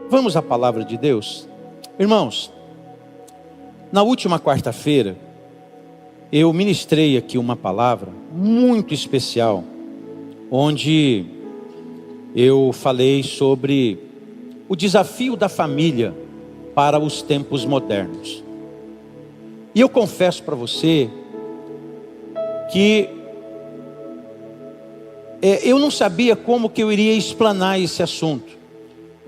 Vamos à palavra de Deus? Irmãos, na última quarta-feira, eu ministrei aqui uma palavra muito especial, onde eu falei sobre o desafio da família para os tempos modernos. E eu confesso para você que eu não sabia como que eu iria explanar esse assunto.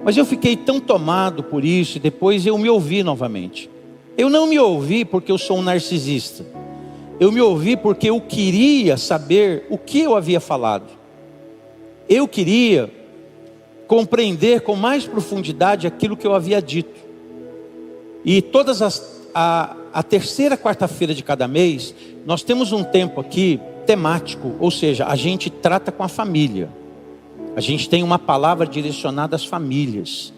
Mas eu fiquei tão tomado por isso, e depois eu me ouvi novamente. Eu não me ouvi porque eu sou um narcisista. Eu me ouvi porque eu queria saber o que eu havia falado. Eu queria compreender com mais profundidade aquilo que eu havia dito. E a terceira quarta-feira de cada mês, nós temos um tempo aqui temático, ou seja, a gente trata com a família. A gente tem uma palavra direcionada às famílias.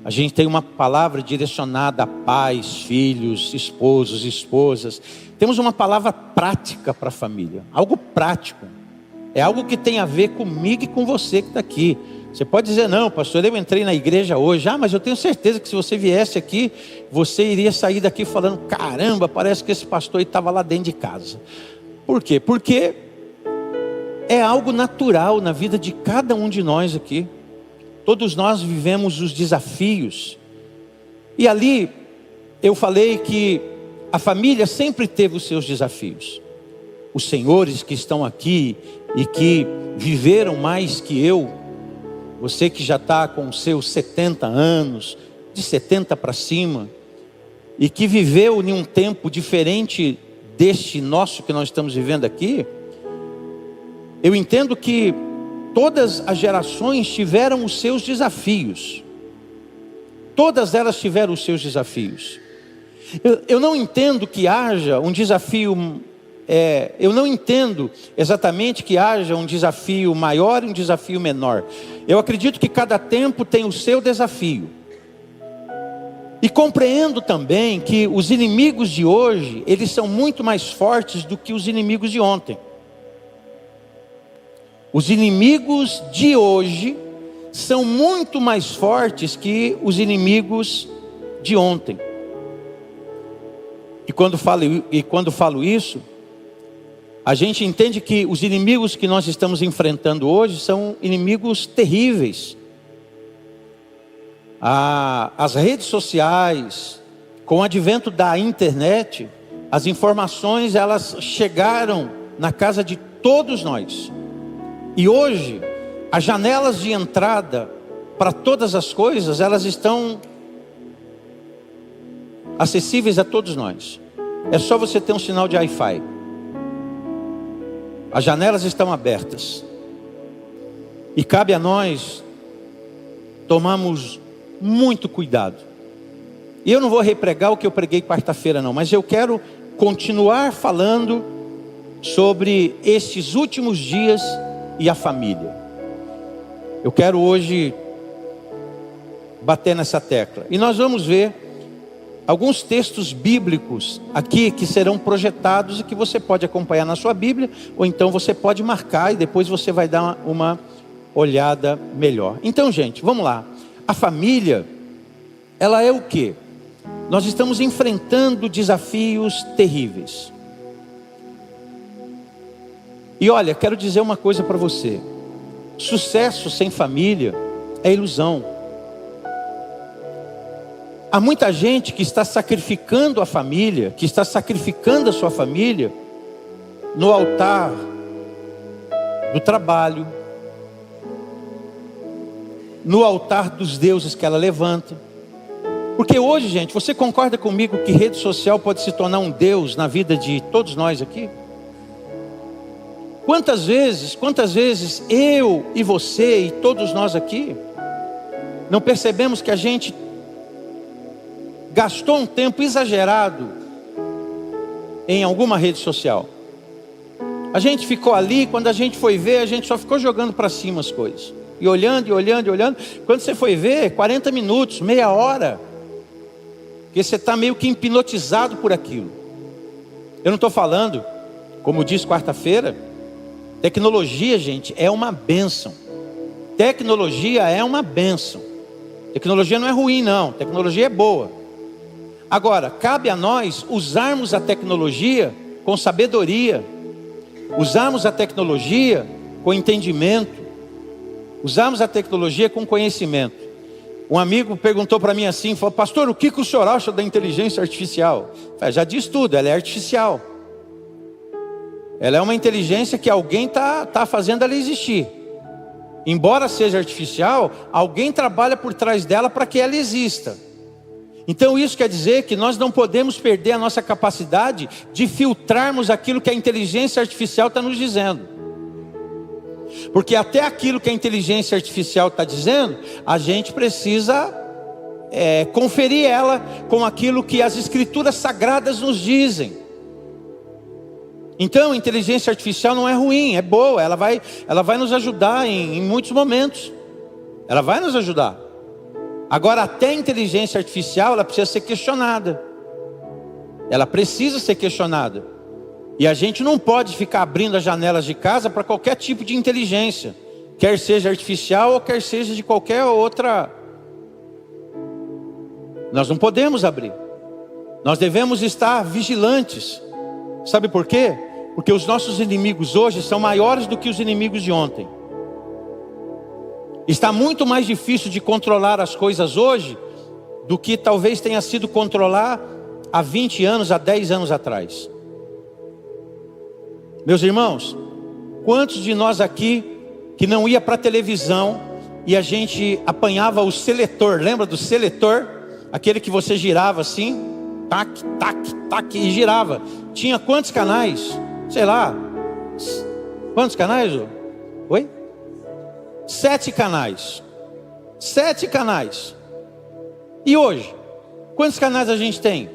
A gente tem uma palavra direcionada a pais, filhos, esposos, esposas. Temos uma palavra prática para a família. Algo prático. É algo que tem a ver comigo e com você que está aqui. Você pode dizer, não, pastor, eu entrei na igreja hoje. Mas eu tenho certeza que se você viesse aqui, você iria sair daqui falando, caramba, parece que esse pastor estava lá dentro de casa. Por quê? Porque é algo natural na vida de cada um de nós aqui. Todos nós vivemos os desafios. E ali eu falei que a família sempre teve os seus desafios. Os senhores que estão aqui e que viveram mais que eu, você que já está com os seus 70 anos, de 70 para cima, e que viveu em um tempo diferente deste nosso que nós estamos vivendo aqui, eu entendo que todas as gerações tiveram os seus desafios. Todas elas tiveram os seus desafios. Eu não entendo que haja um desafio, eu não entendo exatamente que haja um desafio maior e um desafio menor. Eu acredito que cada tempo tem o seu desafio. E compreendo também que os inimigos de hoje, eles são muito mais fortes do que os inimigos de ontem. Os inimigos de hoje são muito mais fortes que os inimigos de ontem. E quando falo isso, a gente entende que os inimigos que nós estamos enfrentando hoje são inimigos terríveis. As redes sociais, com o advento da internet, as informações elas chegaram na casa de todos nós. E hoje, as janelas de entrada para todas as coisas, elas estão acessíveis a todos nós. É só você ter um sinal de Wi-Fi. As janelas estão abertas. E cabe a nós tomarmos muito cuidado. E eu não vou repregar o que eu preguei quarta-feira não, mas eu quero continuar falando sobre estes últimos dias e a família. Eu quero hoje bater nessa tecla. E nós vamos ver alguns textos bíblicos aqui que serão projetados e que você pode acompanhar na sua Bíblia, ou então você pode marcar e depois você vai dar uma olhada melhor. Então, gente, vamos lá. A família, ela é o quê? Nós estamos enfrentando desafios terríveis. E olha, quero dizer uma coisa para você. Sucesso sem família é ilusão. Há muita gente que está sacrificando a família, que está sacrificando a sua família no altar do trabalho, no altar dos deuses que ela levanta. Porque hoje, gente, você concorda comigo que rede social pode se tornar um deus na vida de todos nós aqui? Quantas vezes eu e você e todos nós aqui não percebemos que a gente gastou um tempo exagerado em alguma rede social? A gente ficou ali, quando a gente foi ver, a gente só ficou jogando para cima as coisas. E olhando, e olhando, e olhando. Quando você foi ver, 40 minutos, meia hora. Porque você está meio que hipnotizado por aquilo. Eu não estou falando, como disse quarta-feira, tecnologia, gente, é uma bênção. Tecnologia é uma bênção. Tecnologia não é ruim, não. Tecnologia é boa. Agora, cabe a nós usarmos a tecnologia com sabedoria, usarmos a tecnologia com entendimento, usarmos a tecnologia com conhecimento. Um amigo perguntou para mim assim, falou: pastor, o que o senhor acha da inteligência artificial? Eu falei: já diz tudo, ela é artificial. Ela é uma inteligência que alguém está fazendo ela existir. Embora seja artificial, alguém trabalha por trás dela para que ela exista. Então isso quer dizer que nós não podemos perder a nossa capacidade de filtrarmos aquilo que a inteligência artificial está nos dizendo. Porque até aquilo que a inteligência artificial está dizendo, a gente precisa conferir ela com aquilo que as escrituras sagradas nos dizem. Então a inteligência artificial não é ruim, é boa, ela vai nos ajudar em muitos momentos. Ela vai nos ajudar. Agora, até a inteligência artificial, ela precisa ser questionada. Ela precisa ser questionada. E a gente não pode ficar abrindo as janelas de casa para qualquer tipo de inteligência, quer seja artificial ou quer seja de qualquer outra. Nós não podemos abrir. Nós devemos estar vigilantes. Sabe por quê? Porque os nossos inimigos hoje são maiores do que os inimigos de ontem. Está muito mais difícil de controlar as coisas hoje do que talvez tenha sido controlar há 20 anos, há 10 anos atrás. Meus irmãos, quantos de nós aqui que não ia para a televisão e a gente apanhava o seletor? Lembra do seletor? Aquele que você girava assim, tac, tac, tac, e girava. Tinha quantos canais? Sei lá. Quantos canais? Oi? 7 canais. 7 canais. E hoje? Quantos canais a gente tem?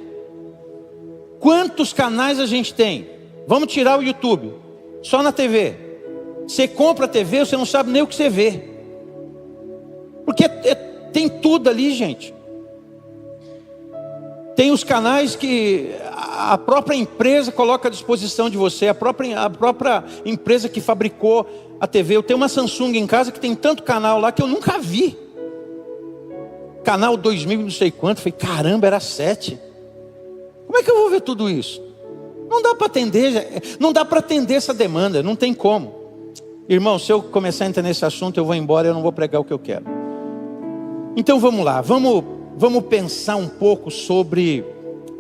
Quantos canais a gente tem? Vamos tirar o YouTube. Só na TV. Você compra a TV, você não sabe nem o que você vê. Porque tem tudo ali, gente. Tem os canais que a própria empresa coloca à disposição de você. A própria empresa que fabricou a TV. Eu tenho uma Samsung em casa que tem tanto canal lá que eu nunca vi. Canal 2000 não sei quanto. Falei, caramba, era 7. Como é que eu vou ver tudo isso? Não dá para atender. Não dá para atender essa demanda. Não tem como. Irmão, se eu começar a entrar nesse assunto, eu vou embora. Eu não vou pregar o que eu quero. Então vamos lá. Vamos pensar um pouco sobre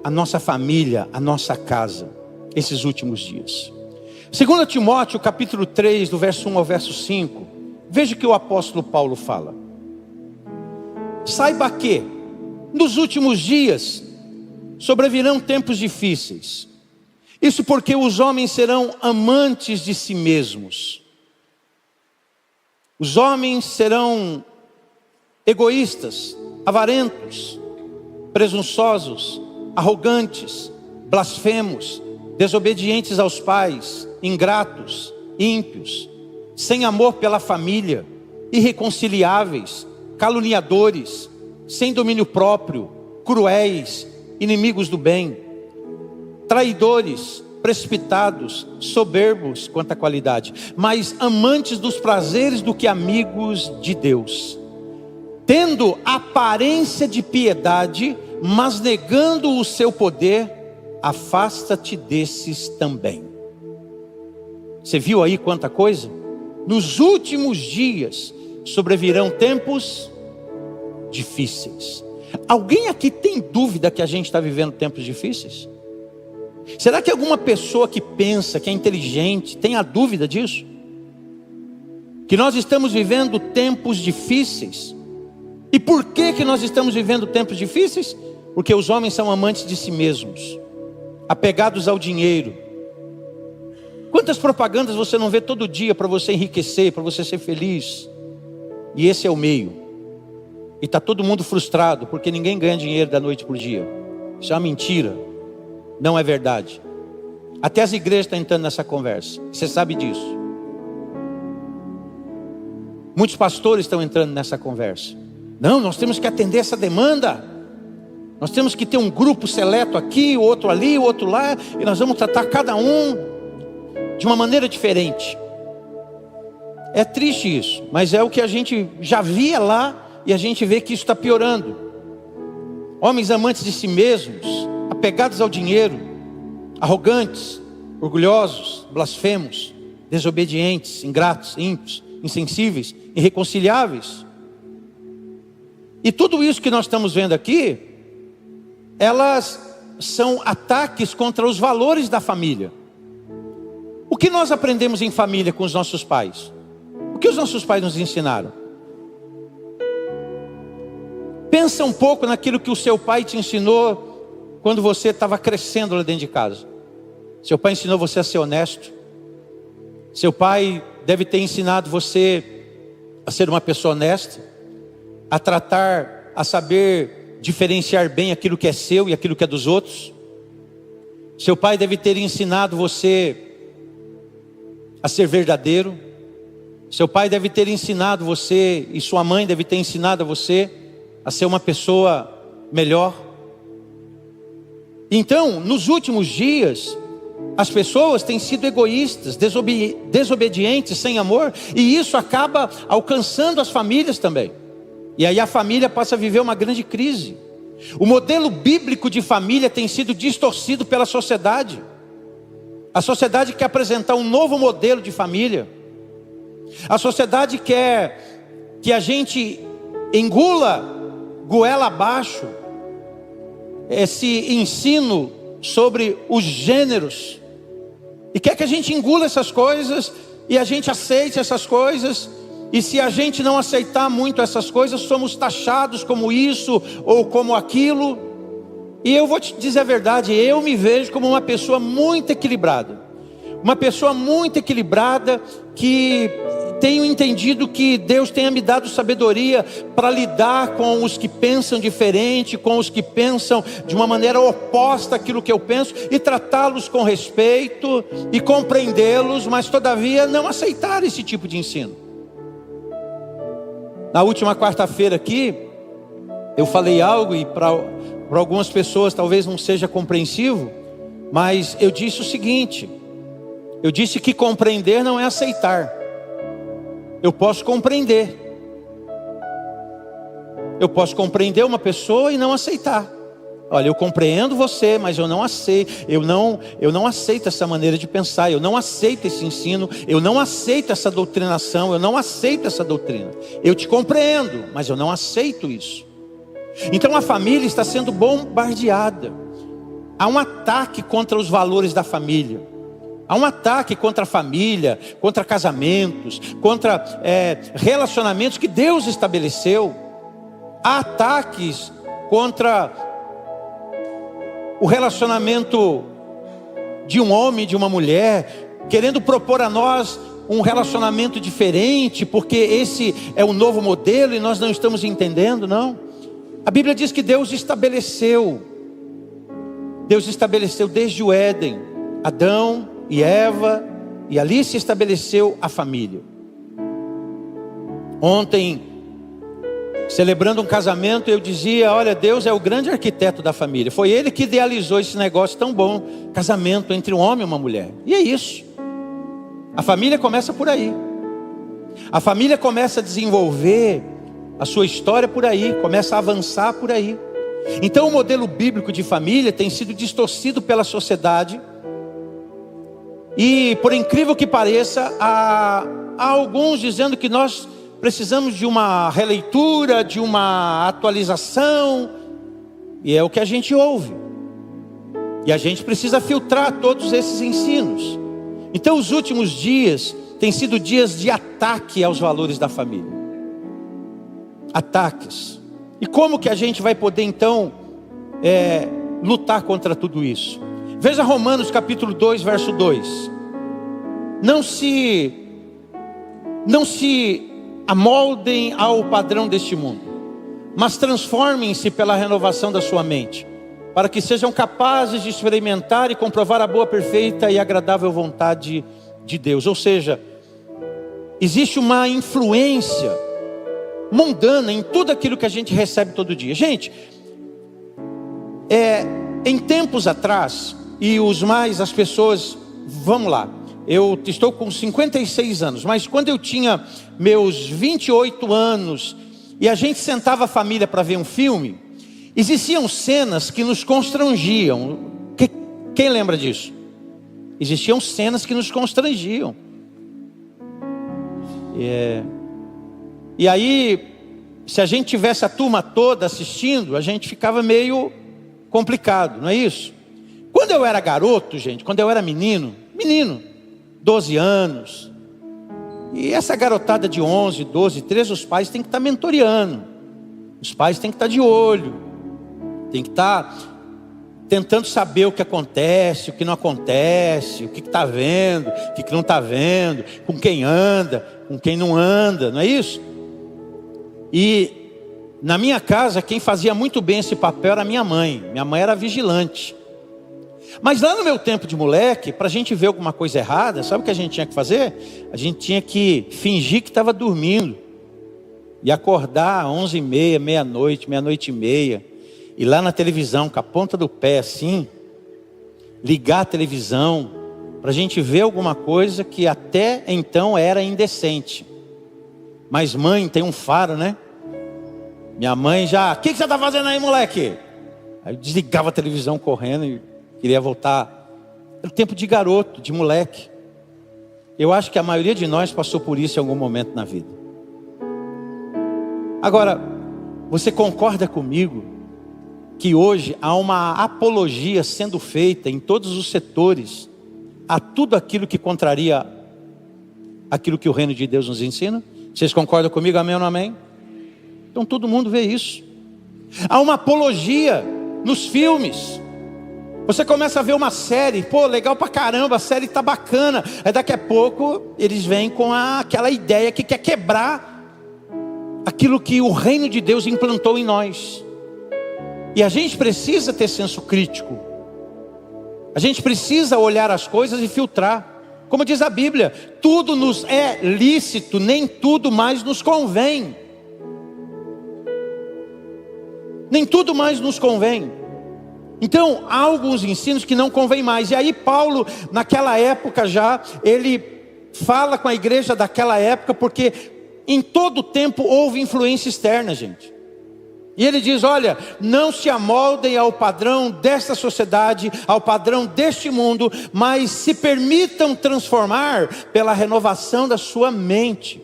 a nossa família, a nossa casa, esses últimos dias. 2 Timóteo, capítulo 3, do verso 1 ao verso 5. Veja o que o apóstolo Paulo fala. Saiba que, nos últimos dias, sobrevirão tempos difíceis. Isso porque os homens serão amantes de si mesmos. Os homens serão egoístas, avarentos, presunçosos, arrogantes, blasfemos, desobedientes aos pais, ingratos, ímpios, sem amor pela família, irreconciliáveis, caluniadores, sem domínio próprio, cruéis, inimigos do bem, traidores, precipitados, soberbos quanto à qualidade, mas amantes dos prazeres do que amigos de Deus, tendo aparência de piedade, mas negando o seu poder, afasta-te desses também. Você viu aí quanta coisa? Nos últimos dias sobrevirão tempos difíceis. Alguém aqui tem dúvida que a gente está vivendo tempos difíceis? Será que alguma pessoa que pensa, que é inteligente, tem a dúvida disso? Que nós estamos vivendo tempos difíceis. E por que nós estamos vivendo tempos difíceis? Porque os homens são amantes de si mesmos, apegados ao dinheiro. Quantas propagandas você não vê todo dia para você enriquecer, para você ser feliz? E esse é o meio. E está todo mundo frustrado, porque ninguém ganha dinheiro da noite para o dia. Isso é uma mentira. Não é verdade. Até as igrejas estão entrando nessa conversa. Você sabe disso. Muitos pastores estão entrando nessa conversa. Não, nós temos que atender essa demanda. Nós temos que ter um grupo seleto aqui, o outro ali, o outro lá. E nós vamos tratar cada um de uma maneira diferente. É triste isso, mas é o que a gente já via lá e a gente vê que isso está piorando. Homens amantes de si mesmos, apegados ao dinheiro, arrogantes, orgulhosos, blasfemos, desobedientes, ingratos, ímpios, insensíveis, irreconciliáveis. E tudo isso que nós estamos vendo aqui, elas são ataques contra os valores da família. O que nós aprendemos em família com os nossos pais? O que os nossos pais nos ensinaram? Pensa um pouco naquilo que o seu pai te ensinou quando você estava crescendo lá dentro de casa. Seu pai ensinou você a ser honesto. Seu pai deve ter ensinado você a ser uma pessoa honesta, a tratar, a saber diferenciar bem aquilo que é seu e aquilo que é dos outros. Seu pai deve ter ensinado você a ser verdadeiro. Seu pai deve ter ensinado você, e sua mãe deve ter ensinado a você a ser uma pessoa melhor. Então, nos últimos dias, as pessoas têm sido egoístas, desobedientes, sem amor, e isso acaba alcançando as famílias também. E aí a família passa a viver uma grande crise. O modelo bíblico de família tem sido distorcido pela sociedade. A sociedade quer apresentar um novo modelo de família. A sociedade quer que a gente engula goela abaixo esse ensino sobre os gêneros, e quer que a gente engula essas coisas e a gente aceite essas coisas. E se a gente não aceitar muito essas coisas, somos taxados como isso ou como aquilo. E eu vou te dizer a verdade, eu me vejo como uma pessoa muito equilibrada. Uma pessoa muito equilibrada, que tenho entendido que Deus tenha me dado sabedoria para lidar com os que pensam diferente, com os que pensam de uma maneira oposta àquilo que eu penso, e tratá-los com respeito e compreendê-los, mas todavia não aceitar esse tipo de ensino. Na última quarta-feira aqui, eu falei algo e para algumas pessoas talvez não seja compreensivo, mas eu disse o seguinte: eu disse que compreender não é aceitar. Eu posso compreender. Eu posso compreender uma pessoa e não aceitar. Olha, eu compreendo você, mas eu não aceito. Eu não aceito essa maneira de pensar. Eu não aceito esse ensino. Eu não aceito essa doutrinação. Eu não aceito essa doutrina. Eu te compreendo, mas eu não aceito isso. Então a família está sendo bombardeada. Há um ataque contra os valores da família. Há um ataque contra a família, contra casamentos, contra relacionamentos que Deus estabeleceu. Há ataques contra o relacionamento de um homem e de uma mulher, querendo propor a nós um relacionamento diferente, porque esse é o novo modelo e nós não estamos entendendo, não. A Bíblia diz que Deus estabeleceu desde o Éden, Adão e Eva, e ali se estabeleceu a família. Ontem, celebrando um casamento, eu dizia: olha, Deus é o grande arquiteto da família. Foi Ele que idealizou esse negócio tão bom, casamento entre um homem e uma mulher. E é isso. A família começa por aí. A família começa a desenvolver a sua história por aí, começa a avançar por aí. Então o modelo bíblico de família tem sido distorcido pela sociedade. E por incrível que pareça, há alguns dizendo que nós precisamos de uma releitura, de uma atualização. E é o que a gente ouve. E a gente precisa filtrar todos esses ensinos. Então os últimos dias têm sido dias de ataque aos valores da família. Ataques. E como que a gente vai poder então lutar contra tudo isso? Veja Romanos capítulo 2, verso 2. Não se amoldem ao padrão deste mundo, mas transformem-se pela renovação da sua mente, para que sejam capazes de experimentar e comprovar a boa, perfeita e agradável vontade de Deus. Ou seja, existe uma influência mundana em tudo aquilo que a gente recebe todo dia. Gente, em tempos atrás, e as pessoas, vamos lá, eu estou com 56 anos, mas quando eu tinha meus 28 anos, e a gente sentava a família para ver um filme, existiam cenas que nos constrangiam. Quem lembra disso? Existiam cenas que nos constrangiam. E aí, se a gente tivesse a turma toda assistindo, a gente ficava meio complicado, não é isso? Quando eu era garoto, gente, quando eu era menino, 12 anos, e essa garotada de 11, 12, 13, os pais têm que estar mentoreando, os pais têm que estar de olho, tem que estar tentando saber o que acontece, o que não acontece, o que está vendo, o que não está vendo, com quem anda, com quem não anda, não é isso? E na minha casa, quem fazia muito bem esse papel era minha mãe. Minha mãe era vigilante. Mas lá no meu tempo de moleque, para a gente ver alguma coisa errada, sabe o que a gente tinha que fazer? A gente tinha que fingir que estava dormindo e acordar às 11h30, meia-noite, meia-noite e meia, e lá na televisão, com a ponta do pé assim, ligar a televisão, para a gente ver alguma coisa que até então era indecente. Mas mãe tem um faro, né? Minha mãe já, o que você está fazendo aí, moleque? Aí eu desligava a televisão correndo e queria voltar. Era tempo de garoto, de moleque. Eu acho que a maioria de nós passou por isso em algum momento na vida. Agora, você concorda comigo que hoje há uma apologia sendo feita em todos os setores a tudo aquilo que contraria aquilo que o reino de Deus nos ensina? Vocês concordam comigo, amém ou não amém? Então todo mundo vê isso. Há uma apologia nos filmes. Você começa a ver uma série, pô, legal pra caramba, a série tá bacana. Aí daqui a pouco eles vêm com aquela ideia que quer quebrar aquilo que o reino de Deus implantou em nós. E a gente precisa ter senso crítico. A gente precisa olhar as coisas e filtrar. Como diz a Bíblia, tudo nos é lícito, nem tudo mais nos convém. Nem tudo mais nos convém. Então, há alguns ensinos que não convém mais. E aí Paulo, naquela época já, ele fala com a igreja daquela época, porque em todo tempo houve influência externa, gente. E ele diz, olha, não se amoldem ao padrão desta sociedade, ao padrão deste mundo, mas se permitam transformar pela renovação da sua mente.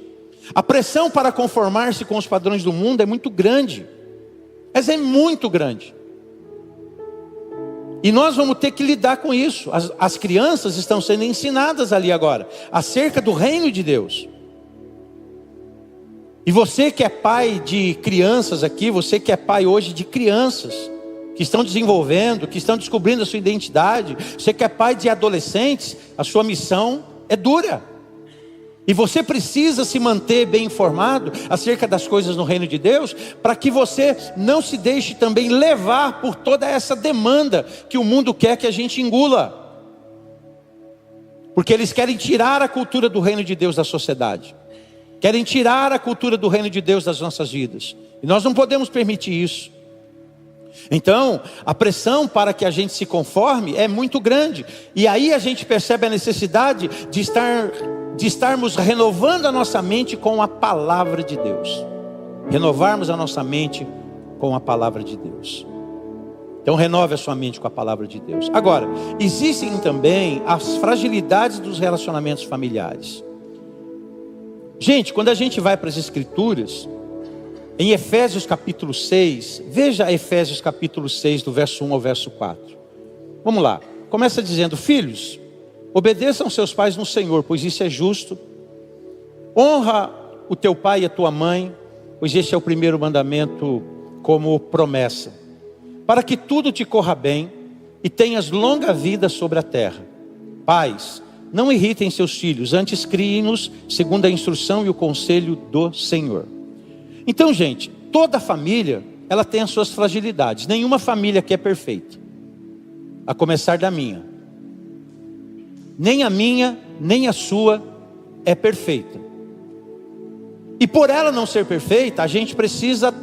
A pressão para conformar-se com os padrões do mundo é muito grande. Mas é muito grande. E nós vamos ter que lidar com isso. As crianças estão sendo ensinadas ali agora, acerca do reino de Deus. E você que é pai de crianças aqui, você que é pai hoje de crianças, que estão desenvolvendo, que estão descobrindo a sua identidade, você que é pai de adolescentes, a sua missão é dura. E você precisa se manter bem informado acerca das coisas no reino de Deus, para que você não se deixe também levar por toda essa demanda que o mundo quer que a gente engula. Porque eles querem tirar a cultura do reino de Deus da sociedade. Querem tirar a cultura do reino de Deus das nossas vidas. E nós não podemos permitir isso. Então, a pressão para que a gente se conforme é muito grande. E aí a gente percebe a necessidade de estarmos renovando a nossa mente com a palavra de Deus. Renovarmos a nossa mente com a palavra de Deus. Então renove a sua mente com a palavra de Deus. Agora, existem também as fragilidades dos relacionamentos familiares. Gente, quando a gente vai para as Escrituras, em Efésios capítulo 6, veja Efésios capítulo 6, do verso 1 ao verso 4. Vamos lá, começa dizendo, filhos, obedeçam seus pais no Senhor, pois isso é justo. Honra o teu pai e a tua mãe, pois este é o primeiro mandamento como promessa, para que tudo te corra bem e tenhas longa vida sobre a terra. Pais, não irritem seus filhos, antes criem-nos segundo a instrução e o conselho do Senhor. Então, gente, toda família, ela tem as suas fragilidades. Nenhuma família aqui é perfeita, a começar da minha. Nem a minha, nem a sua é perfeita. E por ela não ser perfeita, a gente precisa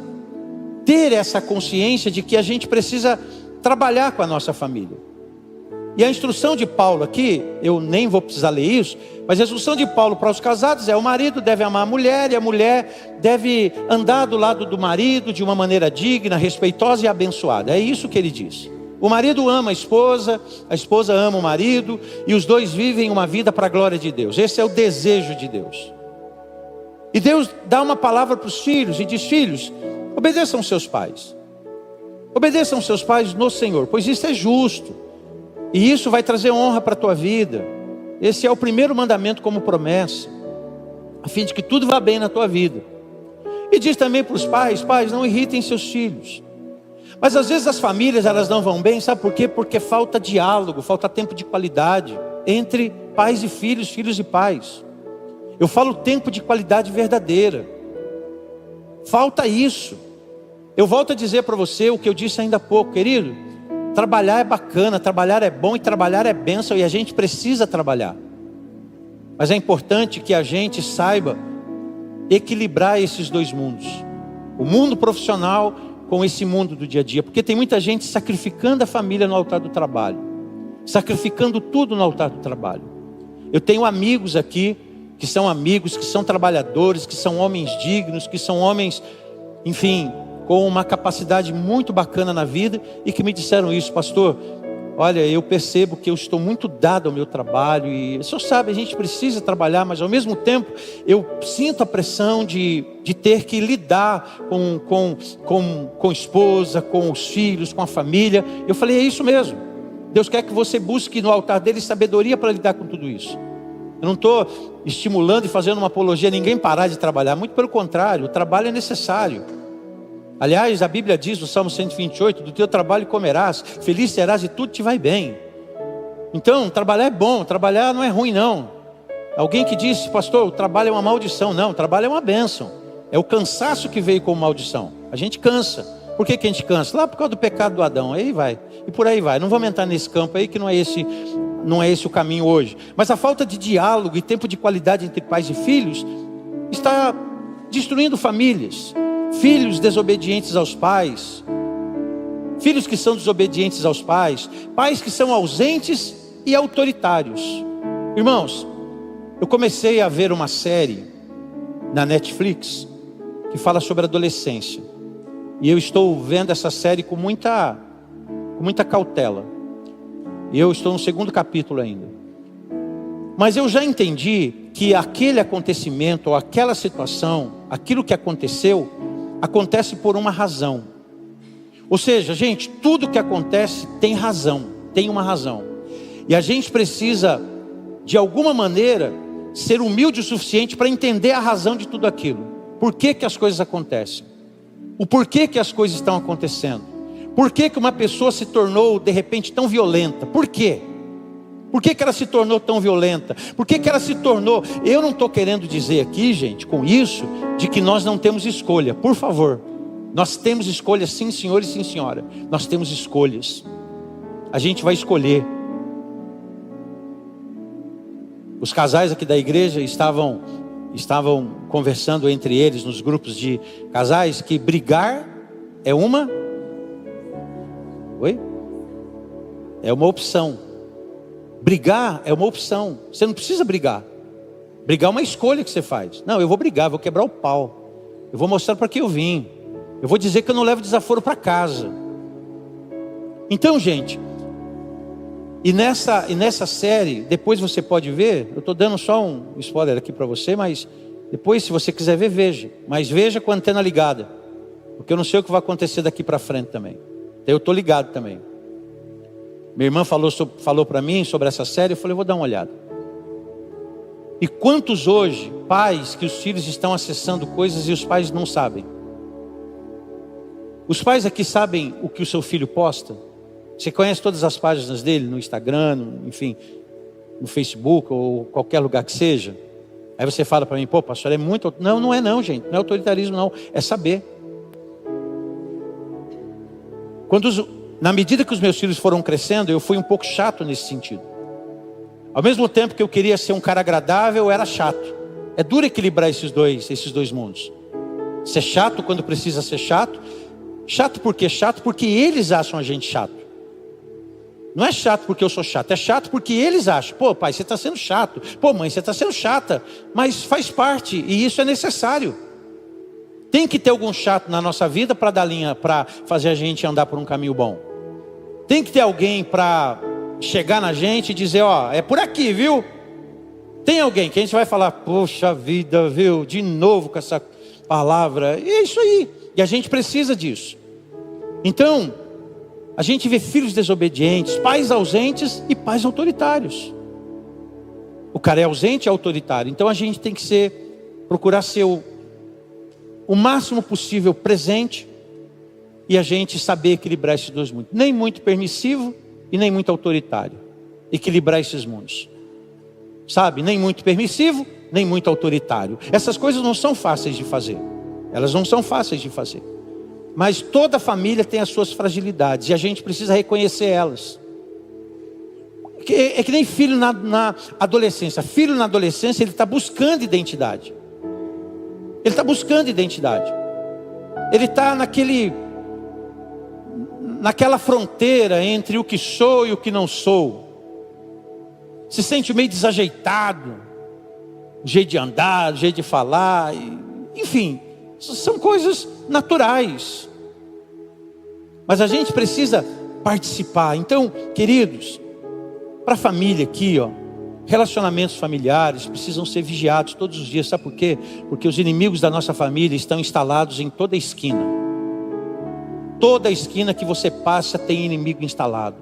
ter essa consciência de que a gente precisa trabalhar com a nossa família. E a instrução de Paulo aqui, eu nem vou precisar ler isso, mas a instrução de Paulo para os casados é: o marido deve amar a mulher e a mulher deve andar do lado do marido de uma maneira digna, respeitosa e abençoada. É isso que ele diz. O marido ama a esposa ama o marido, e os dois vivem uma vida para a glória de Deus. Esse é o desejo de Deus. E Deus dá uma palavra para os filhos e diz: filhos, obedeçam seus pais. Obedeçam seus pais no Senhor, pois isso é justo. E isso vai trazer honra para a tua vida. Esse é o primeiro mandamento como promessa, a fim de que tudo vá bem na tua vida. E diz também para os pais: pais, não irritem seus filhos. Mas às vezes as famílias, elas não vão bem, sabe por quê? Porque falta diálogo, falta tempo de qualidade entre pais e filhos, filhos e pais. Eu falo tempo de qualidade verdadeira. Falta isso. Eu volto a dizer para você o que eu disse ainda há pouco, querido. Trabalhar é bacana, trabalhar é bom e trabalhar é bênção, e a gente precisa trabalhar. Mas é importante que a gente saiba equilibrar esses dois mundos. O mundo profissional com esse mundo do dia a dia. Porque tem muita gente sacrificando a família no altar do trabalho. Sacrificando tudo no altar do trabalho. Eu tenho amigos aqui, que são amigos, que são trabalhadores, que são homens dignos, que são homens, enfim, com uma capacidade muito bacana na vida, e que me disseram isso: pastor, olha, eu percebo que eu estou muito dado ao meu trabalho, e o senhor sabe, a gente precisa trabalhar, mas ao mesmo tempo eu sinto a pressão de ter que lidar com a esposa, com os filhos, com a família. Eu falei: é isso mesmo. Deus quer que você busque no altar dele sabedoria para lidar com tudo isso. Eu não estou estimulando e fazendo uma apologia a ninguém parar de trabalhar, muito pelo contrário, o trabalho é necessário. Aliás, a Bíblia diz no Salmo 128, do teu trabalho comerás, feliz serás e tudo te vai bem. Então, trabalhar é bom, trabalhar não é ruim não. Alguém que disse: pastor, o trabalho é uma maldição. Não, o trabalho é uma bênção. É o cansaço que veio como maldição. A gente cansa. Por que a gente cansa? Lá por causa do pecado do Adão, aí vai. E por aí vai. Não vamos entrar nesse campo aí, que não é esse o caminho hoje. Mas a falta de diálogo e tempo de qualidade entre pais e filhos está destruindo famílias. Filhos desobedientes aos pais, filhos que são desobedientes aos pais, pais que são ausentes e autoritários. Irmãos, eu comecei a ver uma série na Netflix que fala sobre adolescência, e eu estou vendo essa série com muita cautela, e eu estou no 2º capítulo ainda. Mas eu já entendi que aquele acontecimento, ou aquela situação, aquilo que aconteceu, acontece por uma razão. Ou seja, gente, tudo que acontece tem razão, tem uma razão. E a gente precisa, de alguma maneira, ser humilde o suficiente para entender a razão de tudo aquilo. Por que que as coisas acontecem? O porquê que as coisas estão acontecendo? Por que que uma pessoa se tornou, de repente, tão violenta? Por quê? Por que que ela se tornou tão violenta? Por que que ela se tornou... Eu não estou querendo dizer aqui, gente, com isso, de que nós não temos escolha. Por favor. Nós temos escolhas, sim senhor e sim senhora. Nós temos escolhas. A gente vai escolher. Os casais aqui da igreja estavam conversando entre eles, nos grupos de casais, que brigar é uma... Oi? É uma opção. Brigar é uma opção. Você não precisa brigar. Brigar é uma escolha que você faz. Não, eu vou brigar, vou quebrar o pau. Eu vou mostrar para que eu vim. Eu vou dizer que eu não levo desaforo para casa. Então, gente, e nessa série, depois você pode ver, eu estou dando só um spoiler aqui para você, mas depois, se você quiser ver, veja. Mas veja com a antena ligada, porque eu não sei o que vai acontecer daqui para frente também. Então, eu estou ligado também. Minha irmã falou para mim sobre essa série, eu falei: vou dar uma olhada. E quantos hoje, pais, que os filhos estão acessando coisas e os pais não sabem? Os pais aqui sabem o que o seu filho posta? Você conhece todas as páginas dele no Instagram, enfim, no Facebook ou qualquer lugar que seja? Aí você fala para mim: pô, pastor, é muito... Não, não é não, gente, não é autoritarismo não, é saber. Na medida que os meus filhos foram crescendo, eu fui um pouco chato nesse sentido. Ao mesmo tempo que eu queria ser um cara agradável, eu era chato. É duro equilibrar esses dois mundos. Ser chato quando precisa ser chato. Chato por quê? Chato porque eles acham a gente chato. Não é chato porque eu sou chato, é chato porque eles acham. Pô, pai, você está sendo chato. Pô, mãe, você está sendo chata. Mas faz parte e isso é necessário. Tem que ter algum chato na nossa vida para dar linha, para fazer a gente andar por um caminho bom. Tem que ter alguém para chegar na gente e dizer, ó, é por aqui, viu? Tem alguém que a gente vai falar, poxa vida, viu? De novo com essa palavra. E é isso aí. E a gente precisa disso. Então, a gente vê filhos desobedientes, pais ausentes e pais autoritários. O cara é ausente e autoritário. Então a gente tem que procurar ser o máximo possível presente. E a gente saber equilibrar esses dois mundos. Nem muito permissivo e nem muito autoritário. Equilibrar esses mundos. Sabe? Nem muito permissivo, nem muito autoritário. Essas coisas não são fáceis de fazer. Elas não são fáceis de fazer. Mas toda família tem as suas fragilidades. E a gente precisa reconhecer elas. É que nem filho na adolescência. Filho na adolescência, ele está buscando identidade. Ele está buscando identidade. Ele está naquela fronteira entre o que sou e o que não sou. Se sente meio desajeitado. O jeito de andar, o jeito de falar. Enfim, são coisas naturais. Mas a gente precisa participar. Então, queridos, para a família aqui, ó, relacionamentos familiares precisam ser vigiados todos os dias. Sabe por quê? Porque os inimigos da nossa família estão instalados em toda a esquina. Toda esquina que você passa tem inimigo instalado.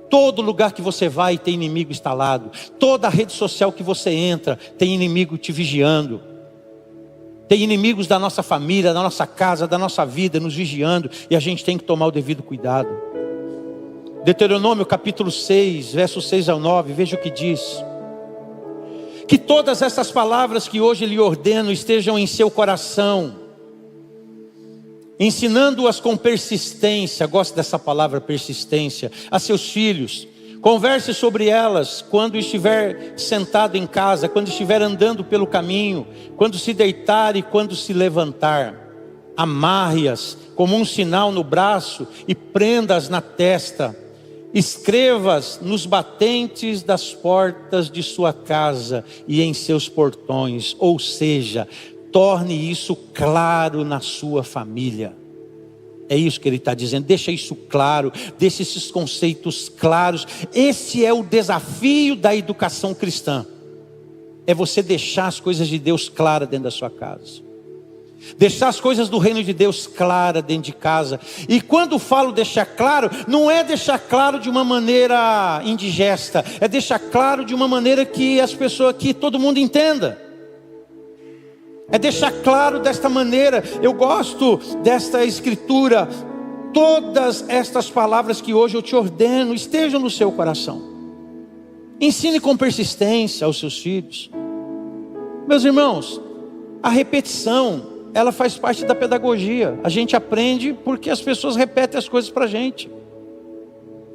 Todo lugar que você vai tem inimigo instalado. Toda rede social que você entra tem inimigo te vigiando. Tem inimigos da nossa família, da nossa casa, da nossa vida nos vigiando. E a gente tem que tomar o devido cuidado. Deuteronômio capítulo 6, versos 6 ao 9, veja o que diz. Que todas essas palavras que hoje lhe ordeno estejam em seu coração, ensinando-as com persistência, gosto dessa palavra persistência, a seus filhos. Converse sobre elas quando estiver sentado em casa, quando estiver andando pelo caminho, quando se deitar e quando se levantar. Amarre-as como um sinal no braço e prenda-as na testa. Escreva-as nos batentes das portas de sua casa e em seus portões. Ou seja, torne isso claro na sua família. É isso que ele está dizendo, deixa isso claro, deixa esses conceitos claros. Esse é o desafio da educação cristã. É você deixar as coisas de Deus claras dentro da sua casa. Deixar as coisas do reino de Deus claras dentro de casa. E quando falo deixar claro, não é deixar claro de uma maneira indigesta. É deixar claro de uma maneira que as pessoas, que todo mundo entenda. É deixar claro desta maneira. Eu gosto desta escritura. Todas estas palavras que hoje eu te ordeno estejam no seu coração. Ensine com persistência aos seus filhos. Meus irmãos, a repetição, ela faz parte da pedagogia. A gente aprende porque as pessoas repetem as coisas para a gente.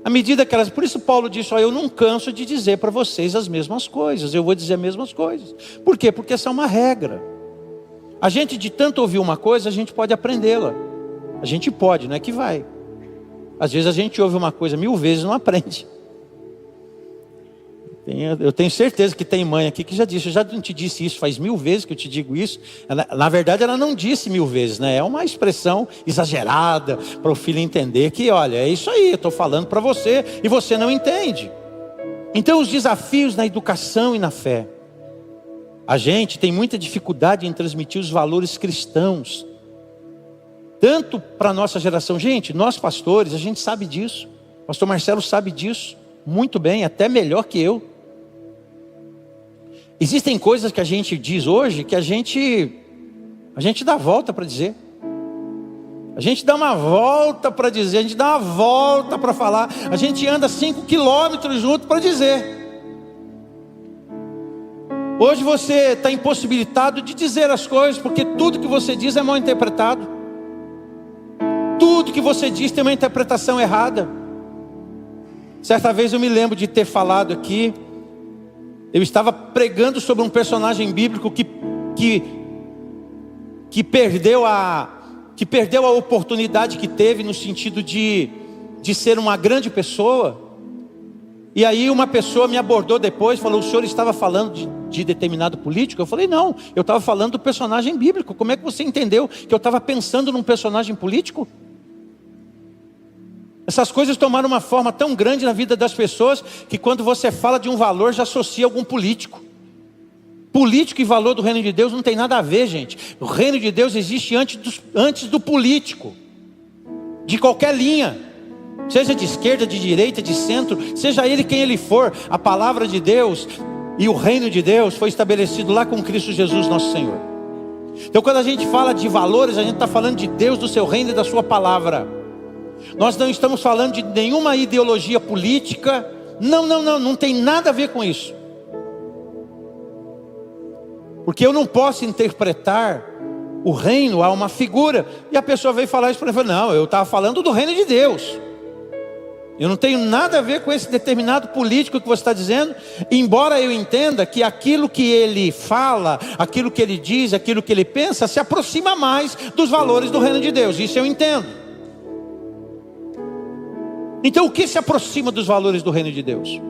À medida que elas... Por isso Paulo disse, ó, eu não canso de dizer para vocês as mesmas coisas. Eu vou dizer as mesmas coisas. Por quê? Porque essa é uma regra. A gente, de tanto ouvir uma coisa, a gente pode aprendê-la. A gente pode, não é que vai. Às vezes a gente ouve uma coisa 1000 vezes e não aprende. Eu tenho certeza que tem mãe aqui que já disse, eu já não te disse isso, faz 1000 vezes que eu te digo isso. Na verdade ela não disse 1000 vezes, né? É uma expressão exagerada para o filho entender que, olha, é isso aí, eu estou falando para você e você não entende. Então os desafios na educação e na fé. A gente tem muita dificuldade em transmitir os valores cristãos. Tanto para a nossa geração. Gente, nós pastores, a gente sabe disso. O pastor Marcelo sabe disso muito bem, até melhor que eu. Existem coisas que a gente diz hoje que a gente dá volta para dizer. A gente dá uma volta para dizer, a gente dá uma volta para falar. A gente anda 5 quilômetros junto para dizer. Hoje você está impossibilitado de dizer as coisas, porque tudo que você diz é mal interpretado. Tudo que você diz tem uma interpretação errada. Certa vez eu me lembro de ter falado aqui, eu estava pregando sobre um personagem bíblico que perdeu a oportunidade que teve no sentido de de ser uma grande pessoa. E aí uma pessoa me abordou depois, falou: o senhor estava falando de determinado político? Eu falei: não, eu estava falando do personagem bíblico. Como é que você entendeu que eu estava pensando num personagem político? Essas coisas tomaram uma forma tão grande na vida das pessoas, que quando você fala de um valor, já associa algum político. Político e valor do reino de Deus não tem nada a ver, gente. O reino de Deus existe antes do político, de qualquer linha, seja de esquerda, de direita, de centro, seja ele quem ele for. A palavra de Deus e o reino de Deus foi estabelecido lá com Cristo Jesus nosso Senhor. Então quando a gente fala de valores, a gente está falando de Deus, do seu reino e da sua palavra. Nós não estamos falando de nenhuma ideologia política. Não tem nada a ver com isso. Porque eu não posso interpretar o reino a uma figura. E a pessoa veio falar isso para mim: não, eu estava falando do reino de Deus. Eu não tenho nada a ver com esse determinado político que você está dizendo. Embora eu entenda que aquilo que ele fala, aquilo que ele diz, aquilo que ele pensa, se aproxima mais dos valores do reino de Deus. Isso eu entendo. Então o que se aproxima dos valores do reino de Deus?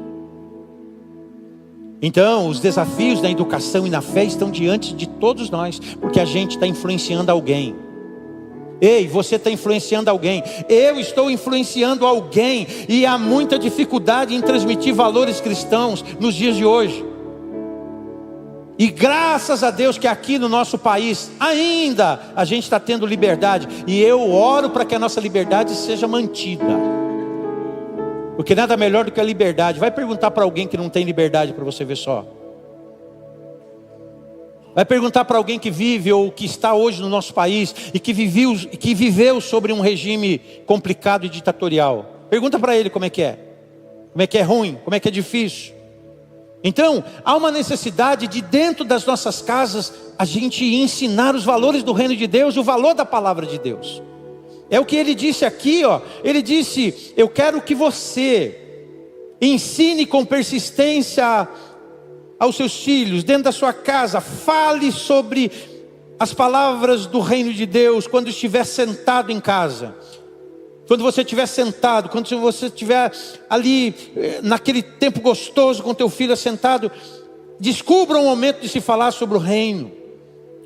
Então os desafios na educação e na fé estão diante de todos nós, porque a gente está influenciando alguém. Ei, você está influenciando alguém, eu estou influenciando alguém, e há muita dificuldade em transmitir valores cristãos nos dias de hoje. E graças a Deus que aqui no nosso país ainda a gente está tendo liberdade, e eu oro para que a nossa liberdade seja mantida, porque nada melhor do que a liberdade. Vai perguntar para alguém que não tem liberdade, para você ver só. Vai perguntar para alguém que vive ou que está hoje no nosso país e que viveu sobre um regime complicado e ditatorial. Pergunta para ele como é que é ruim, como é que é difícil. Então há uma necessidade de, dentro das nossas casas, a gente ensinar os valores do reino de Deus, o valor da palavra de Deus. É o que ele disse aqui, ó. Ele disse: eu quero que você ensine com persistência aos seus filhos, dentro da sua casa, fale sobre as palavras do reino de Deus, quando estiver sentado em casa. Quando você estiver sentado, quando você estiver ali, naquele tempo gostoso com teu filho assentado, descubra um momento de se falar sobre o reino.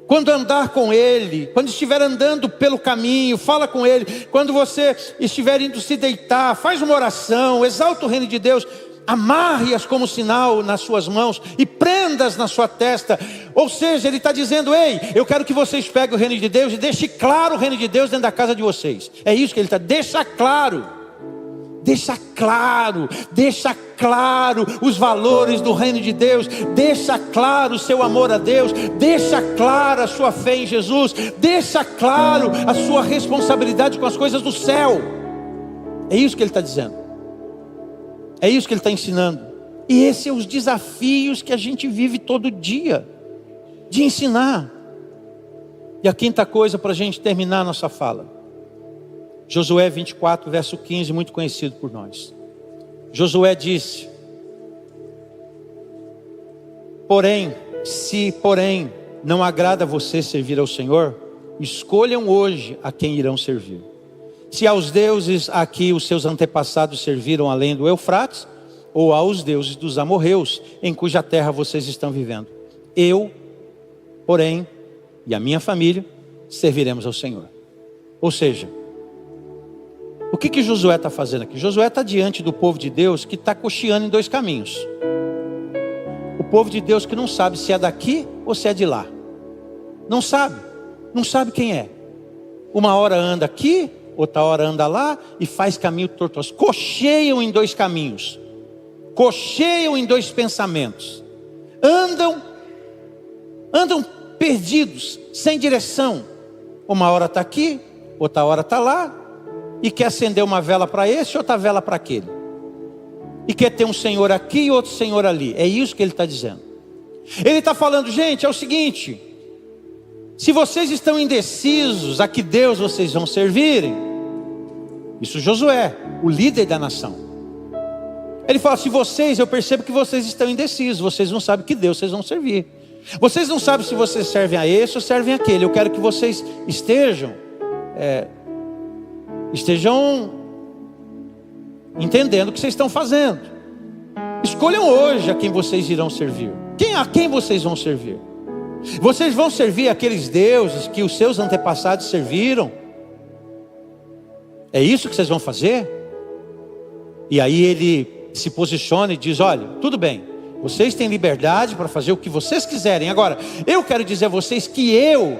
Quando andar com ele, quando estiver andando pelo caminho, fala com ele. Quando você estiver indo se deitar, faz uma oração, exalta o reino de Deus. Amarre-as como sinal nas suas mãos e prenda-as na sua testa. Ou seja, ele está dizendo: ei, eu quero que vocês peguem o reino de Deus e deixem claro o reino de Deus dentro da casa de vocês. É isso que ele está: deixa claro os valores do reino de Deus, deixa claro o seu amor a Deus, deixa claro a sua fé em Jesus, deixa claro a sua responsabilidade com as coisas do céu. É isso que ele está dizendo. É isso que ele está ensinando. E esses são os desafios que a gente vive todo dia, de ensinar. E a quinta coisa, para a gente terminar a nossa fala, Josué 24, verso 15, muito conhecido por nós. Josué disse: se não agrada a você servir ao Senhor, escolham hoje a quem irão servir. Se aos deuses a que os seus antepassados serviram além do Eufrates, ou aos deuses dos amorreus, em cuja terra vocês estão vivendo. Eu, porém, e a minha família, serviremos ao Senhor. Ou seja, o que Josué está fazendo aqui? Josué está diante do povo de Deus que está cocheando em dois caminhos. O povo de Deus que não sabe se é daqui ou se é de lá. Não sabe quem é. Uma hora anda aqui, outra hora anda lá e faz caminho tortuoso. Cocheiam em dois caminhos, cocheiam em dois pensamentos, andam perdidos, sem direção. Uma hora está aqui, outra hora está lá, e quer acender uma vela para esse, outra vela para aquele, e quer ter um senhor aqui e outro senhor ali. É isso que ele está dizendo. Ele está falando: gente, é o seguinte, se vocês estão indecisos a que Deus vocês vão servirem, isso Josué, o líder da nação, ele fala: se vocês, eu percebo que vocês estão indecisos, vocês não sabem que Deus vocês vão servir, vocês não sabem se vocês servem a esse ou servem àquele. Eu quero que vocês estejam entendendo o que vocês estão fazendo. Escolham hoje a quem vocês irão servir. A quem vocês vão servir? Vocês vão servir aqueles deuses que os seus antepassados serviram? É isso que vocês vão fazer? E aí ele se posiciona e diz: olha, tudo bem, vocês têm liberdade para fazer o que vocês quiserem. Agora, eu quero dizer a vocês que eu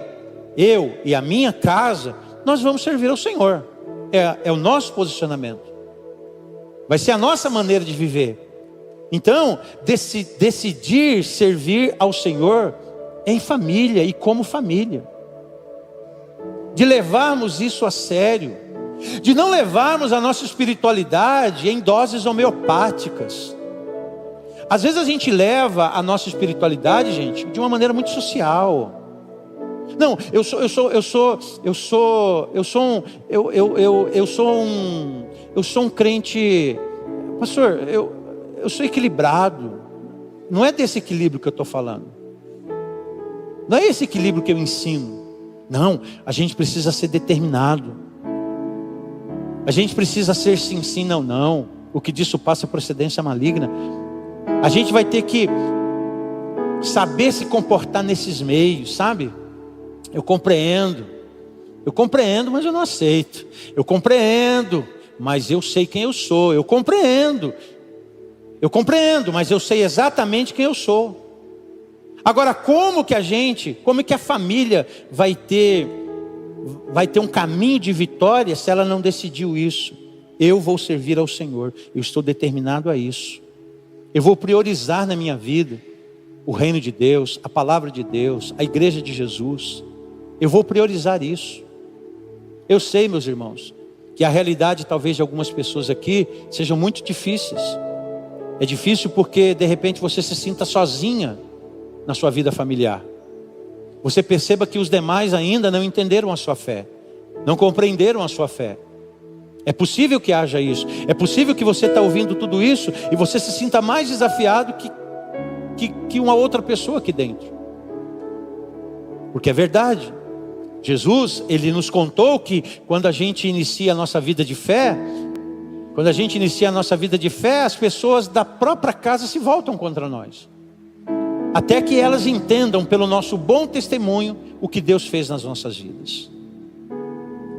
e a minha casa, nós vamos servir ao Senhor. É o nosso posicionamento. Vai ser a nossa maneira de viver. Então, decidir servir ao Senhor em família e como família. De levarmos isso a sério. De não levarmos a nossa espiritualidade em doses homeopáticas. Às vezes a gente leva a nossa espiritualidade, gente, de uma maneira muito social. Não, eu sou um crente, pastor, eu sou equilibrado. Não é desse equilíbrio que eu estou falando. Não é esse equilíbrio que eu ensino. Não, a gente precisa ser determinado. A gente precisa ser sim, sim, não, não. O que disso passa é procedência maligna. A gente vai ter que saber se comportar nesses meios, sabe? Eu compreendo, mas eu não aceito. Eu compreendo, mas eu sei quem eu sou. Eu compreendo, mas eu sei exatamente quem eu sou. Agora, como que a família vai ter um caminho de vitória se ela não decidiu isso? Eu vou servir ao Senhor, eu estou determinado a isso. Eu vou priorizar na minha vida o reino de Deus, a palavra de Deus, a igreja de Jesus. Eu vou priorizar isso. Eu sei, meus irmãos, que a realidade talvez de algumas pessoas aqui sejam muito difíceis. É difícil porque de repente você se sinta sozinha na sua vida familiar. Você perceba que os demais ainda não entenderam a sua fé, não compreenderam a sua fé. É possível que haja isso. É possível que você está ouvindo tudo isso e você se sinta mais desafiado que uma outra pessoa aqui dentro. Porque é verdade. Jesus, ele nos contou que quando a gente inicia a nossa vida de fé, as pessoas da própria casa se voltam contra nós. Até que elas entendam pelo nosso bom testemunho o que Deus fez nas nossas vidas.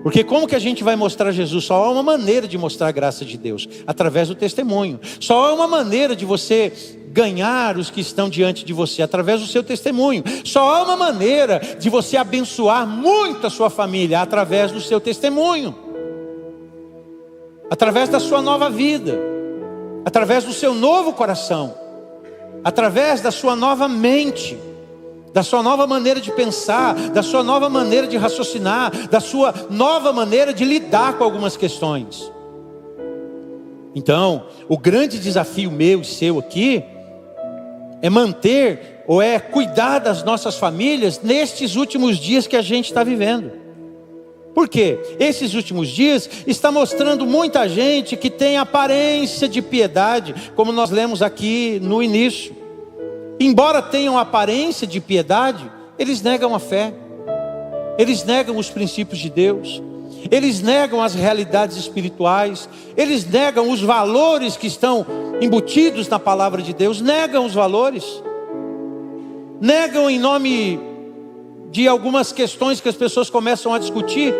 Porque como que a gente vai mostrar Jesus? Só há uma maneira de mostrar a graça de Deus, através do testemunho. Só há uma maneira de você ganhar os que estão diante de você, através do seu testemunho. Só há uma maneira de você abençoar muito a sua família, através do seu testemunho. Através da sua nova vida, através do seu novo coração, através da sua nova mente, da sua nova maneira de pensar, da sua nova maneira de raciocinar, da sua nova maneira de lidar com algumas questões. Então, o grande desafio meu e seu aqui é manter ou é cuidar das nossas famílias nestes últimos dias que a gente está vivendo. Por quê? Esses últimos dias está mostrando muita gente que tem aparência de piedade, como nós lemos aqui no início. Embora tenham aparência de piedade, eles negam a fé. Eles negam os princípios de Deus. Eles negam as realidades espirituais. Eles negam os valores que estão embutidos na palavra de Deus. Negam os valores. Negam em nome de algumas questões que as pessoas começam a discutir.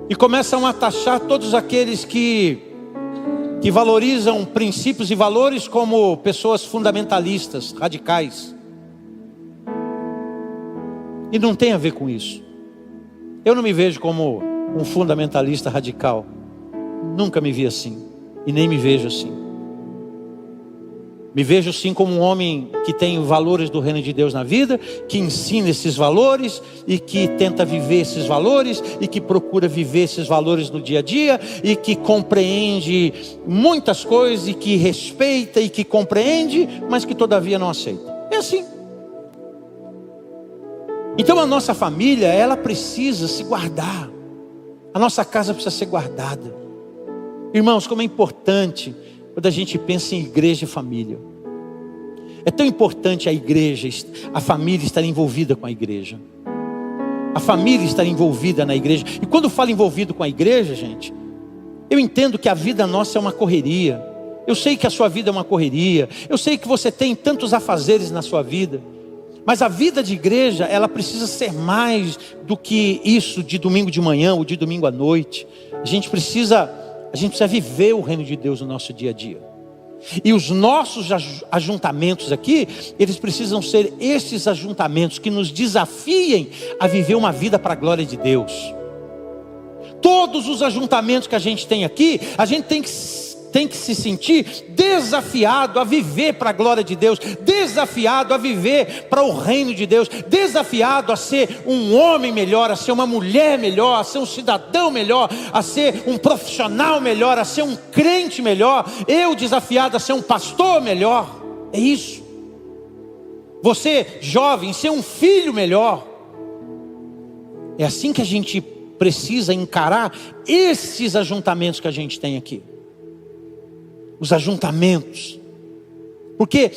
E começam a taxar todos aqueles que valorizam princípios e valores como pessoas fundamentalistas, radicais. E não tem a ver com isso. Eu não me vejo como um fundamentalista radical. Nunca me vi assim. E nem me vejo assim. Me vejo sim como um homem que tem valores do reino de Deus na vida, que ensina esses valores e que tenta viver esses valores e que procura viver esses valores no dia a dia e que compreende muitas coisas e que respeita e que compreende, mas que todavia não aceita. É assim. Então a nossa família, ela precisa se guardar. A nossa casa precisa ser guardada. Irmãos, como é importante quando a gente pensa em igreja e família. É tão importante a igreja, a família estar envolvida com a igreja. A família estar envolvida na igreja. E quando falo envolvido com a igreja, gente, Eu entendo que a vida nossa é uma correria. Eu sei que a sua vida é uma correria. Eu sei que você tem tantos afazeres na sua vida. Mas a vida de igreja, ela precisa ser mais do que isso de domingo de manhã ou de domingo à noite. A gente precisa viver o reino de Deus no nosso dia a dia. E os nossos ajuntamentos aqui, eles precisam ser esses ajuntamentos que nos desafiem a viver uma vida para a glória de Deus. Todos os ajuntamentos que a gente tem aqui, a gente tem que se sentir desafiado a viver para a glória de Deus, desafiado a viver para o reino de Deus, desafiado a ser um homem melhor, a ser uma mulher melhor, a ser um cidadão melhor, a ser um profissional melhor, a ser um crente melhor. Eu desafiado a ser um pastor melhor. É isso. Você jovem, ser um filho melhor. É assim que a gente precisa encarar esses ajuntamentos que a gente tem aqui. Os ajuntamentos. Porque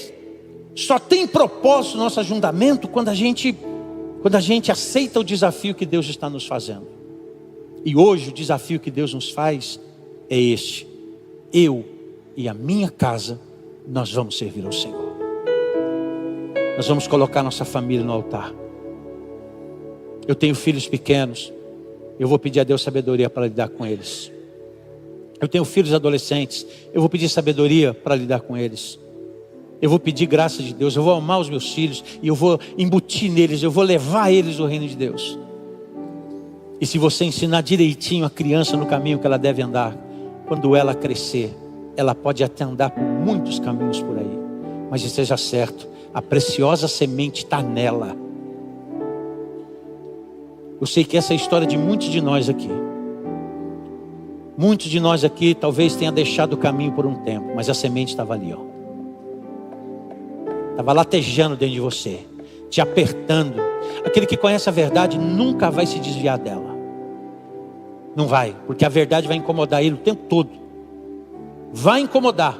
só tem propósito o nosso ajuntamento quando a gente aceita o desafio que Deus está nos fazendo. E hoje o desafio que Deus nos faz é este: eu e a minha casa, nós vamos servir ao Senhor. Nós vamos colocar nossa família no altar. Eu tenho filhos pequenos, eu vou pedir a Deus sabedoria para lidar com eles. Eu tenho filhos adolescentes, eu vou pedir sabedoria para lidar com eles. Eu vou pedir graça de Deus, eu vou amar os meus filhos e eu vou embutir neles, eu vou levar eles ao reino de Deus. E se você ensinar direitinho a criança no caminho que ela deve andar, quando ela crescer, ela pode até andar por muitos caminhos por aí. Mas esteja certo, a preciosa semente está nela. Eu sei que essa é a história de muitos de nós aqui. Muitos de nós aqui talvez tenha deixado o caminho por um tempo, mas a semente estava ali, ó. Estava latejando dentro de você, te apertando. Aquele que conhece a verdade nunca vai se desviar dela. Não vai, porque a verdade vai incomodar ele o tempo todo. Vai incomodar.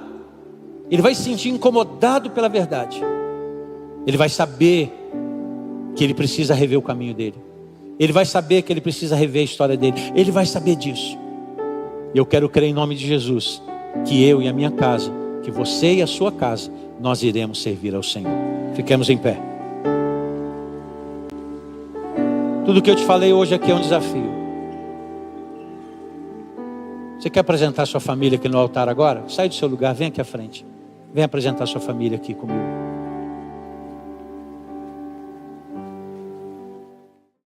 Ele vai se sentir incomodado pela verdade. Ele vai saber que ele precisa rever o caminho dele. Ele vai saber que ele precisa rever a história dele. Ele vai saber disso. E eu quero crer em nome de Jesus, que eu e a minha casa, que você e a sua casa, nós iremos servir ao Senhor. Fiquemos em pé. Tudo que eu te falei hoje aqui é um desafio. Você quer apresentar sua família aqui no altar agora? Sai do seu lugar, vem aqui à frente. Vem apresentar sua família aqui comigo.